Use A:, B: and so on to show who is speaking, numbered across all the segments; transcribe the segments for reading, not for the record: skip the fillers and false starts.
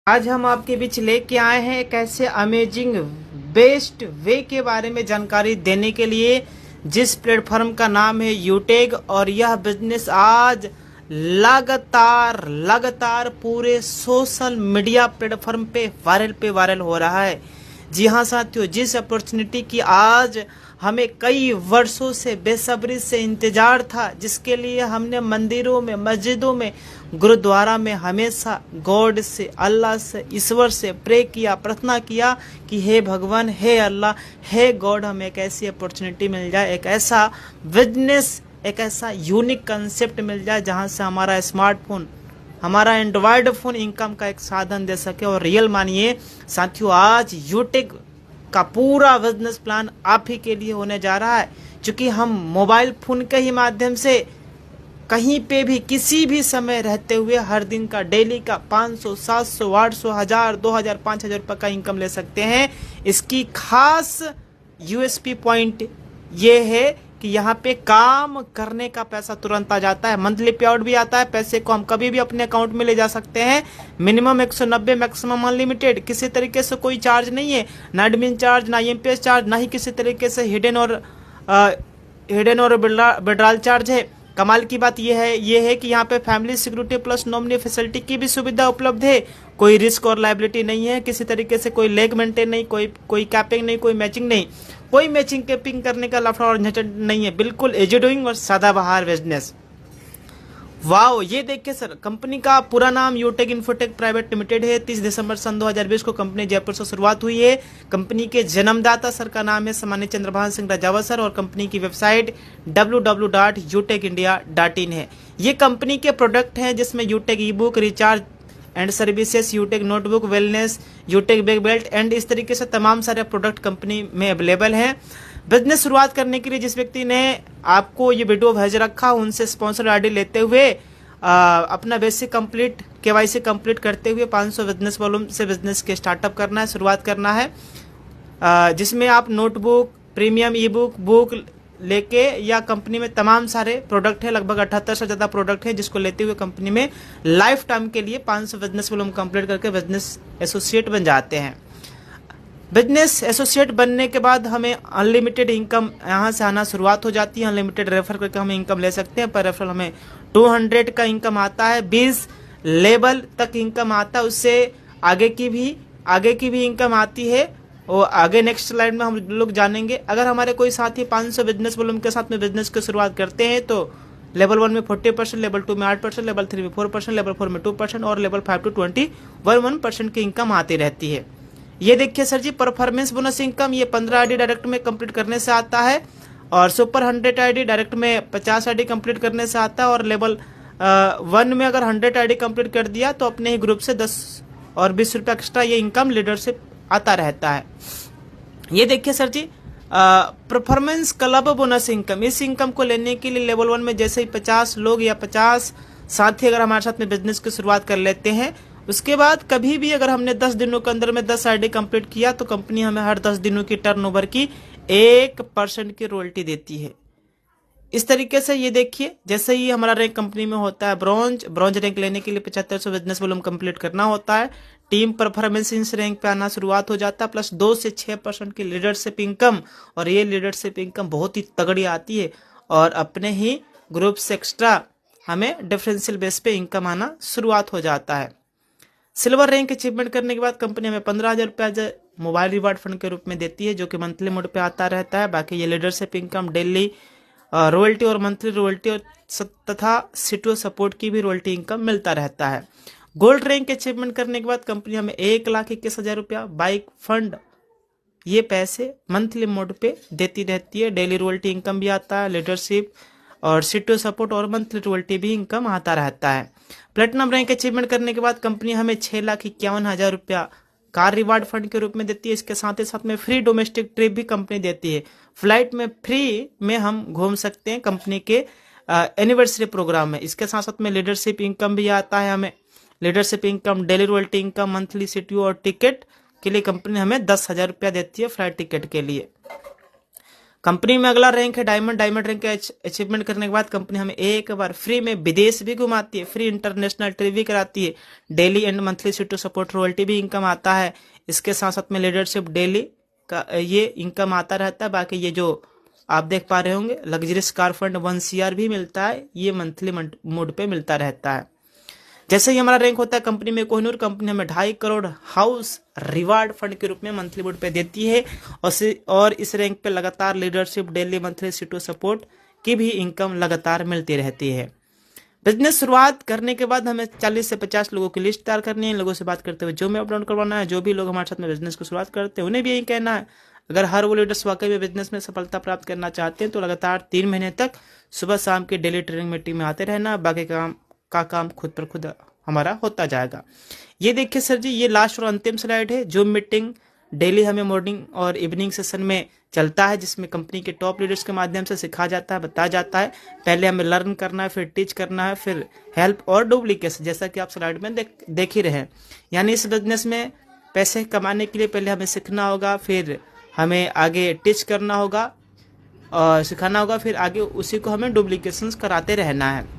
A: आज हम आपके बीच लेके आए हैं एक ऐसे अमेजिंग बेस्ट वे के बारे में जानकारी देने के लिए जिस प्लेटफॉर्म का नाम है यूटेग। और यह बिजनेस आज लगातार पूरे सोशल मीडिया प्लेटफॉर्म पे वायरल हो रहा है। जी हाँ साथियों, जिस अपॉर्चुनिटी की आज हमें कई वर्षों से बेसब्री से इंतजार था, जिसके लिए हमने मंदिरों में, मस्जिदों में, गुरुद्वारा में हमेशा गॉड से, अल्लाह से, ईश्वर से प्रे किया, प्रार्थना किया कि हे भगवान, हे अल्लाह, हे गॉड, हमें एक ऐसी अपॉर्चुनिटी मिल जाए, एक ऐसा बिजनेस, एक ऐसा यूनिक कंसेप्ट मिल जाए जहां से हमारा स्मार्टफोन, हमारा एंड्रॉयड फोन इनकम का एक साधन दे सके। और रियल मानिए साथियों, आज यूटेक का पूरा बिजनेस प्लान आप ही के लिए होने जा रहा है, क्योंकि हम मोबाइल फोन के ही माध्यम से कहीं पे भी किसी भी समय रहते हुए हर दिन का डेली का 500, 700, 800, 1000, 2000, 5000 रुपये का इनकम ले सकते हैं। इसकी खास यूएसपी पॉइंट ये है कि यहाँ पे काम करने का पैसा तुरंत आ जाता है, मंथली पे आउट भी आता है, पैसे को हम कभी भी अपने अकाउंट में ले जा सकते हैं। मिनिमम 190, मैक्सिमम अनलिमिटेड, किसी तरीके से कोई चार्ज नहीं है, ना एडमिन चार्ज, ना एमपीएस चार्ज, ना ही किसी तरीके से हिडन और विड्रॉल चार्ज है। कमाल की बात यह है कि यहाँ पे family security plus nominee facility की भी सुविधा उपलब्ध है। कोई रिस्क और लायबिलिटी नहीं है, किसी तरीके से कोई लेग मेंटेन नहीं, कोई कैपिंग नहीं, कोई मैचिंग नहीं, कोई मैचिंग कैपिंग करने का लफड़ा और झंझट नहीं है। बिल्कुल इजी डूइंग और सदाबहार बिजनेस। वाओ, ये देखिए सर, कंपनी का पूरा नाम यूटेक इन्फोटेक प्राइवेट लिमिटेड है। 30 दिसंबर सन 2020 को कंपनी जयपुर से शुरुआत हुई है। कंपनी के जन्मदाता सर का नाम है सम्मानित चंद्रभान सिंह राजावत सर, और कंपनी की वेबसाइट www.utekindia.in है। ये कंपनी के प्रोडक्ट हैं जिसमें Utek ebook, recharge and services, Utek notebook, wellness, Utek bag belt and इस तरीके से तमाम सारे प्रोडक्ट कंपनी में अवेलेबल हैं। बिजनेस शुरुआत करने के लिए जिस व्यक्ति ने आपको ये वीडियो भेज रखा, उनसे स्पॉन्सर आईडी लेते हुए अपना बेसिक कंप्लीट, केवाईसी कंप्लीट करते हुए 500 बिजनेस वॉल्यूम से बिजनेस के स्टार्टअप करना है, शुरुआत करना है, जिसमें आप नोटबुक, प्रीमियम ई बुक लेके, या कंपनी में तमाम सारे प्रोडक्ट है, लगभग 78 से ज़्यादा प्रोडक्ट है, जिसको लेते हुए कंपनी में लाइफ टाइम के लिए 500 बिजनेस वॉल्यूम कंप्लीट करके बिजनेस एसोसिएट बन जाते हैं। बिजनेस एसोसिएट बनने के बाद हमें अनलिमिटेड इनकम यहाँ से आना शुरुआत हो जाती है। अनलिमिटेड रेफर करके हमें इनकम ले सकते हैं। पर रेफरल हमें 200 का इनकम आता है, 20 लेवल तक इनकम आता है, उससे आगे की भी इनकम आती है, और आगे नेक्स्ट स्लाइड में हम लोग जानेंगे। अगर हमारे कोई साथी 500 बिजनेस वॉल्यूम के साथ में बिजनेस की शुरुआत करते हैं तो लेवल 1 में 40%, लेवल 2 में 8%, लेवल 3 में 4%, लेवल 4 में 2% और लेवल 5 to 21% की इनकम आती रहती है। ये देखिए सर जी, परफॉर्मेंस बोनस इनकम, ये 15 आईडी डायरेक्ट में कंप्लीट करने से आता है, और सुपर 100 आईडी डायरेक्ट में 50 आईडी कंप्लीट करने से आता है, और लेवल 1 में अगर 100 आईडी कंप्लीट कर दिया तो अपने ही ग्रुप से 10 और 20 रुपये एक्स्ट्रा ये इनकम लीडरशिप आता रहता है। ये देखिए सर जी, परफॉर्मेंस क्लब बोनस इनकम, इस इनकम को लेने के लिए लेवल 1 में जैसे ही 50 लोग या 50 साथी अगर हमारे साथ में बिजनेस की शुरुआत कर लेते हैं, उसके बाद कभी भी अगर हमने 10 दिनों के अंदर में 10 आईडी कंप्लीट किया तो कंपनी हमें हर 10 दिनों की टर्नओवर की 1% की रॉयल्टी देती है। इस तरीके से ये देखिए, जैसे ही हमारा रैंक कंपनी में होता है ब्रॉन्ज रैंक लेने के लिए 7500 बिजनेस वॉल्यूम कंप्लीट करना होता है। टीम परफॉर्मेंस इस रैंक पे आना शुरुआत हो जाता है, प्लस 2 से 6% की लीडरशिप इनकम, और ये लीडरशिप इनकम बहुत ही तगड़ी आती है, और अपने ही ग्रुप से एक्स्ट्रा हमें डिफरेंशियल बेस पे इनकम आना शुरुआत हो जाता है। सिल्वर रैंक अचीवमेंट करने के बाद कंपनी हमें 15,000 रुपया मोबाइल रिवार्ड फंड के रूप में देती है, जो कि मंथली मोड पे आता रहता है। बाकी ये लीडरशिप इनकम, डेली रॉयल्टी और मंथली रॉयल्टी और तथा सीटो सपोर्ट की भी रॉयल्टी इनकम मिलता रहता है। गोल्ड रैंक अचीवमेंट करने के बाद कंपनी हमें 1,21,000 रुपया बाइक फंड, ये पैसे मंथली मोड पे देती रहती है। डेली रॉयल्टी इनकम भी आता है, लीडरशिप और सीटो सपोर्ट और मंथली रॉयल्टी भी इनकम आता रहता है। प्लेटिनम रैंक अचीवमेंट करने के बाद कंपनी हमें 6,51,000 रुपया कार रिवार्ड फंड के रूप में देती है। इसके साथ ही साथ में फ्री डोमेस्टिक ट्रिप भी कंपनी देती है। फ्लाइट में फ्री में हम घूम सकते हैं कंपनी के एनिवर्सरी प्रोग्राम में। इसके साथ साथ में लीडरशिप इनकम भी आता है हमें। Leadership income, daily royalty income, monthly CTO और टिकट के लिए कंपनी हमें 10,000 रुपया देती है फ्लाइट टिकट के लिए। कंपनी में अगला रैंक है डायमंड। डायमंड रैंक का अचीवमेंट करने के बाद कंपनी हमें एक बार फ्री में विदेश भी घुमाती है, फ्री इंटरनेशनल ट्रिप भी कराती है, daily and monthly C2 support royalty भी इनकम आता है। इसके साथ साथ में लीडरशिप डेली का ये इनकम आता रहता है। बाकी ये जो आप देख पा रहे होंगे लग्जरियस कार फंड 1 CR भी मिलता है, ये मंथली मोड पे मिलता रहता है। जैसे ही हमारा रैंक होता है कंपनी में कोहिनूर, कंपनी हमें 2.5 करोड़ हाउस रिवार्ड फंड के रूप में मंथली मोड पे देती है और इस रैंक पे लगातार leadership daily monthly C2 support की भी इनकम लगातार मिलती रहती है। बिजनेस शुरुआत करने के बाद हमें 40 से 50 लोगों की लिस्ट तैयार करनी है। इन लोगों से बात करते हुए जो में अपडाउन करवाना है, जो भी लोग हमारे साथ में बिजनेस को शुरुआत करते हैं उन्हें भी यही कहना है, अगर हर वो लीडर्स वाकई में बिजनेस में सफलता प्राप्त करना चाहते हैं तो लगातार 3 महीने तक सुबह शाम की डेली ट्रेनिंग मीटिंग में आते रहना। बाकी काम खुद पर खुद हमारा होता जाएगा। ये देखिए सर जी, ये लास्ट और अंतिम स्लाइड है। जो मीटिंग डेली हमें मॉर्निंग और इवनिंग सेशन में चलता है, जिसमें कंपनी के टॉप लीडर्स के माध्यम से सिखाया जाता है, बताया जाता है। पहले हमें लर्न करना है, फिर टीच करना है, फिर हेल्प और डुप्लीकेशन, जैसा कि आप स्लाइड में देख ही रहे हैं। यानी इस बिजनेस में पैसे कमाने के लिए पहले हमें सीखना होगा, फिर हमें आगे टीच करना होगा और सिखाना होगा, फिर आगे उसी को हमें डुप्लीकेशंस कराते रहना है।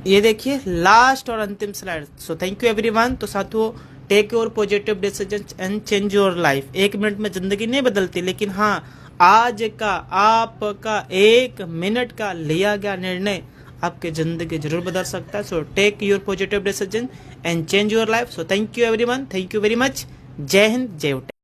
A: ये देखिए लास्ट और अंतिम slide. So thank you everyone. तो साथियों, take your positive decisions and change your life. 1 minute में जिंदगी नहीं बदलती, लेकिन हाँ, आज का आपका 1 मिनट का लिया गया निर्णय आपकी जिंदगी जरूर बदल सकता है। So take your positive decision and change your life. So thank you everyone, thank you very much. जय हिंद, जय उटे।